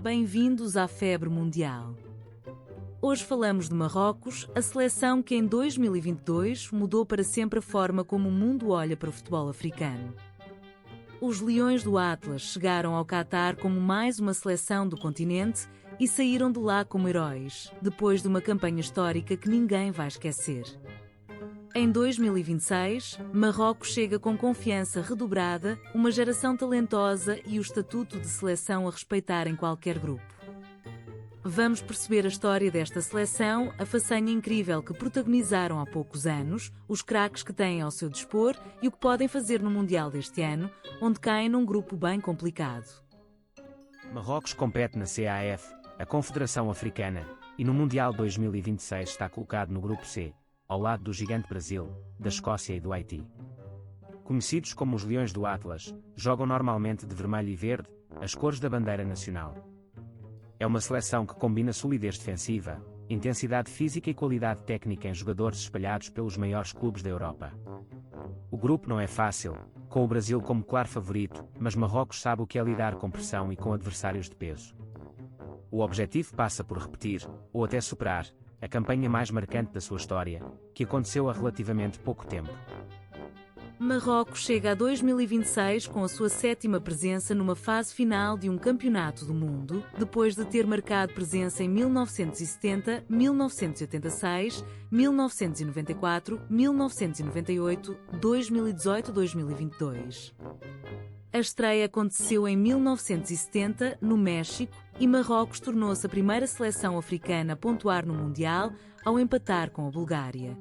bem-vindos à febre mundial. Hoje falamos de Marrocos, a seleção que em 2022 mudou para sempre a forma como o mundo olha para o futebol africano. Os Leões do Atlas chegaram ao Catar como mais uma seleção do continente e saíram de lá como heróis, depois de uma campanha histórica que ninguém vai esquecer. Em 2026, Marrocos chega com confiança redobrada, uma geração talentosa e o estatuto de seleção a respeitar em qualquer grupo. Vamos perceber a história desta seleção, a façanha incrível que protagonizaram há poucos anos, os craques que têm ao seu dispor e o que podem fazer no Mundial deste ano, onde caem num grupo bem complicado. Marrocos compete na CAF, a Confederação Africana, e no Mundial 2026 está colocado no grupo C, ao lado do gigante Brasil, da Escócia e do Haiti. Conhecidos como os Leões do Atlas, jogam normalmente de vermelho e verde, as cores da bandeira nacional. É uma seleção que combina solidez defensiva, intensidade física e qualidade técnica em jogadores espalhados pelos maiores clubes da Europa. O grupo não é fácil, com o Brasil como claro favorito, mas Marrocos sabe o que é lidar com pressão e com adversários de peso. O objetivo passa por repetir, ou até superar, a campanha mais marcante da sua história, que aconteceu há relativamente pouco tempo. Marrocos chega a 2026 com a sua sétima presença numa fase final de um campeonato do mundo, depois de ter marcado presença em 1970, 1986, 1994, 1998, 2018 e 2022. A estreia aconteceu em 1970, no México, e Marrocos tornou-se a primeira seleção africana a pontuar no Mundial, ao empatar com a Bulgária.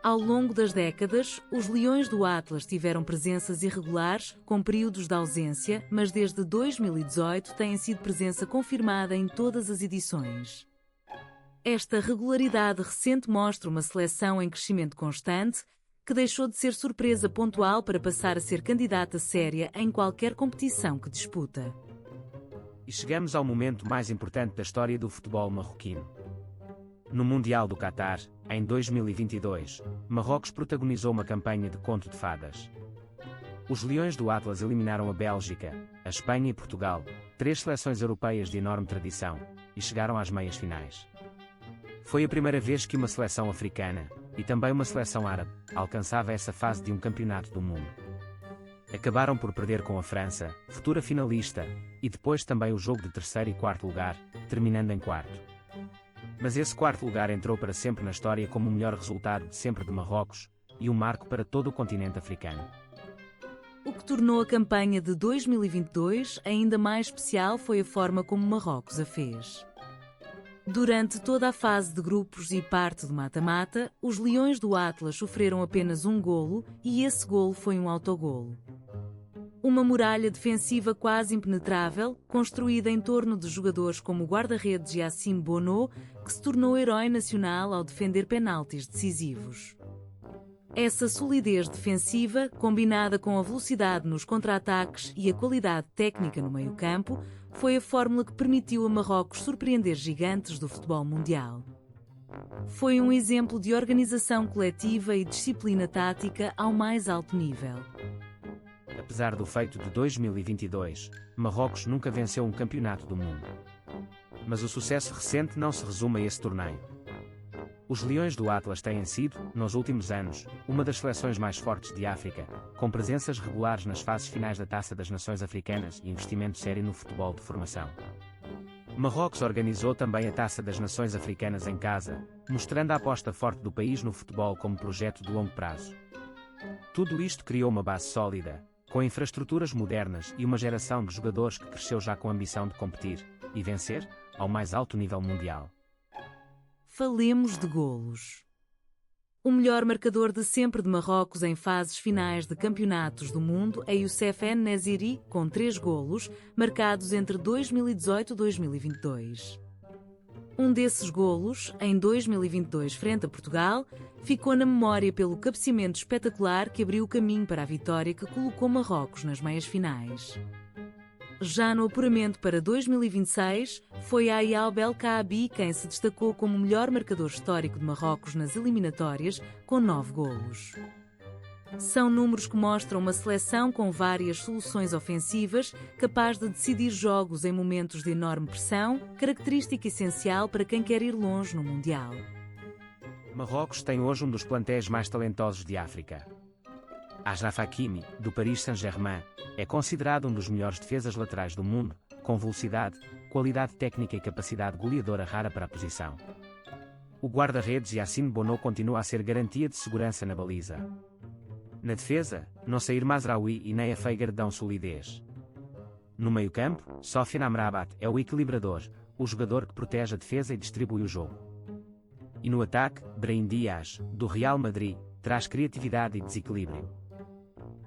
Ao longo das décadas, os Leões do Atlas tiveram presenças irregulares, com períodos de ausência, mas desde 2018 têm sido presença confirmada em todas as edições. Esta regularidade recente mostra uma seleção em crescimento constante, que deixou de ser surpresa pontual para passar a ser candidata séria em qualquer competição que disputa. E chegamos ao momento mais importante da história do futebol marroquino. No Mundial do Catar, em 2022, Marrocos protagonizou uma campanha de conto de fadas. Os Leões do Atlas eliminaram a Bélgica, a Espanha e Portugal, três seleções europeias de enorme tradição, e chegaram às meias finais. Foi a primeira vez que uma seleção africana, e também uma seleção árabe, alcançava essa fase de um campeonato do mundo. Acabaram por perder com a França, futura finalista, e depois também o jogo de terceiro e quarto lugar, terminando em quarto. Mas esse quarto lugar entrou para sempre na história como o melhor resultado de sempre de Marrocos, e um marco para todo o continente africano. O que tornou a campanha de 2022 ainda mais especial foi a forma como Marrocos a fez. Durante toda a fase de grupos e parte do mata-mata, os Leões do Atlas sofreram apenas um golo, e esse golo foi um autogolo. Uma muralha defensiva quase impenetrável, construída em torno de jogadores como o guarda-redes Yassine Bounou, que se tornou herói nacional ao defender penaltis decisivos. Essa solidez defensiva, combinada com a velocidade nos contra-ataques e a qualidade técnica no meio-campo, foi a fórmula que permitiu a Marrocos surpreender gigantes do futebol mundial. Foi um exemplo de organização coletiva e disciplina tática ao mais alto nível. Apesar do feito de 2022, Marrocos nunca venceu um campeonato do mundo. Mas o sucesso recente não se resume a esse torneio. Os Leões do Atlas têm sido, nos últimos anos, uma das seleções mais fortes de África, com presenças regulares nas fases finais da Taça das Nações Africanas e investimento sério no futebol de formação. Marrocos organizou também a Taça das Nações Africanas em casa, mostrando a aposta forte do país no futebol como projeto de longo prazo. Tudo isto criou uma base sólida, com infraestruturas modernas e uma geração de jogadores que cresceu já com a ambição de competir e vencer ao mais alto nível mundial. Falemos de golos. O melhor marcador de sempre de Marrocos em fases finais de campeonatos do mundo é Youssef En-Nesyri, com 3 golos, marcados entre 2018 e 2022. Um desses golos, em 2022 frente a Portugal, ficou na memória pelo cabeceamento espetacular que abriu o caminho para a vitória que colocou Marrocos nas meias finais. Já no apuramento para 2026, foi Ayal Belkaabi quem se destacou como o melhor marcador histórico de Marrocos nas eliminatórias, com 9 golos. São números que mostram uma seleção com várias soluções ofensivas, capaz de decidir jogos em momentos de enorme pressão, característica essencial para quem quer ir longe no Mundial. Marrocos tem hoje um dos plantéis mais talentosos de África. Achraf Hakimi, do Paris Saint-Germain, é considerado um dos melhores defesas laterais do mundo, com velocidade, qualidade técnica e capacidade goleadora rara para a posição. O guarda-redes Yassine Bounou continua a ser garantia de segurança na baliza. Na defesa, Nossair Mazraoui e Naya Feiger dão solidez. No meio-campo, Sofiane Amrabat é o equilibrador, o jogador que protege a defesa e distribui o jogo. E no ataque, Brahim Diaz, do Real Madrid, traz criatividade e desequilíbrio.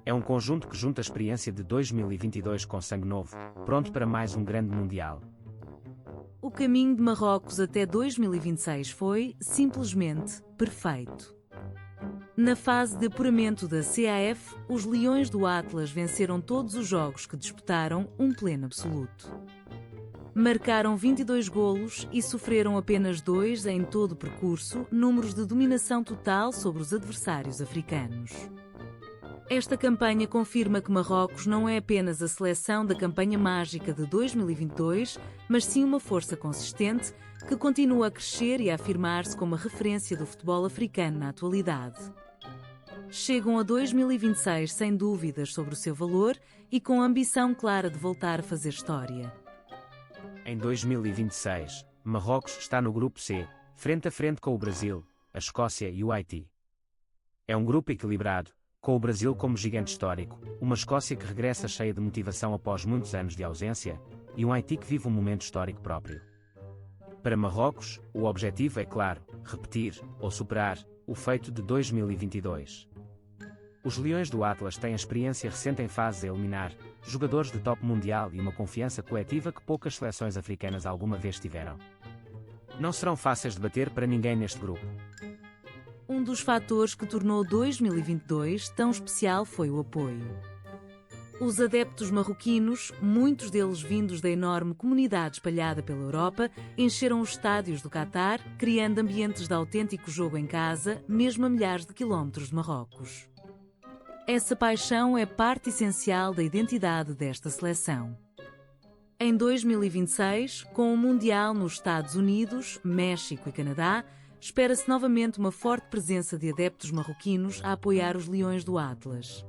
É um conjunto que junta a experiência de 2022 com sangue novo, pronto para mais um grande Mundial. O caminho de Marrocos até 2026 foi, simplesmente, perfeito. Na fase de apuramento da CAF, os Leões do Atlas venceram todos os jogos que disputaram, um pleno absoluto. Marcaram 22 golos e sofreram apenas 2 em todo o percurso, números de dominação total sobre os adversários africanos. Esta campanha confirma que Marrocos não é apenas a seleção da campanha mágica de 2022, mas sim uma força consistente que continua a crescer e a afirmar-se como a referência do futebol africano na atualidade. Chegam a 2026 sem dúvidas sobre o seu valor e com a ambição clara de voltar a fazer história. Em 2026, Marrocos está no grupo C, frente a frente com o Brasil, a Escócia e o Haiti. É um grupo equilibrado, com o Brasil como gigante histórico, uma Escócia que regressa cheia de motivação após muitos anos de ausência, e um Haiti que vive um momento histórico próprio. Para Marrocos, o objetivo é claro, repetir, ou superar, o feito de 2022. Os Leões do Atlas têm experiência recente em fases a eliminar, jogadores de top mundial e uma confiança coletiva que poucas seleções africanas alguma vez tiveram. Não serão fáceis de bater para ninguém neste grupo. Um dos fatores que tornou 2022 tão especial foi o apoio. Os adeptos marroquinos, muitos deles vindos da enorme comunidade espalhada pela Europa, encheram os estádios do Catar, criando ambientes de autêntico jogo em casa, mesmo a milhares de quilómetros de Marrocos. Essa paixão é parte essencial da identidade desta seleção. Em 2026, com o Mundial nos Estados Unidos, México e Canadá, espera-se novamente uma forte presença de adeptos marroquinos a apoiar os Leões do Atlas.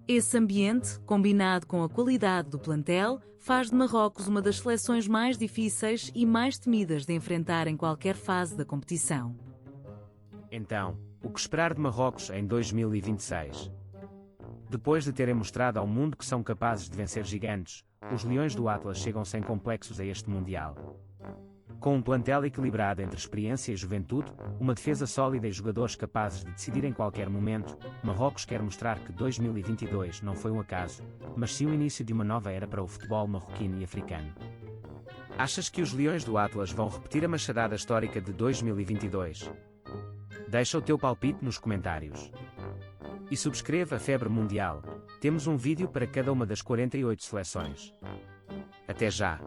Esse ambiente, combinado com a qualidade do plantel, faz de Marrocos uma das seleções mais difíceis e mais temidas de enfrentar em qualquer fase da competição. Então, o que esperar de Marrocos em 2026? Depois de terem mostrado ao mundo que são capazes de vencer gigantes, os Leões do Atlas chegam sem complexos a este Mundial. Com um plantel equilibrado entre experiência e juventude, uma defesa sólida e jogadores capazes de decidir em qualquer momento, Marrocos quer mostrar que 2022 não foi um acaso, mas sim o início de uma nova era para o futebol marroquino e africano. Achas que os Leões do Atlas vão repetir a machadada histórica de 2022? Deixa o teu palpite nos comentários. E subscreva a Febre Mundial. Temos um vídeo para cada uma das 48 seleções. Até já!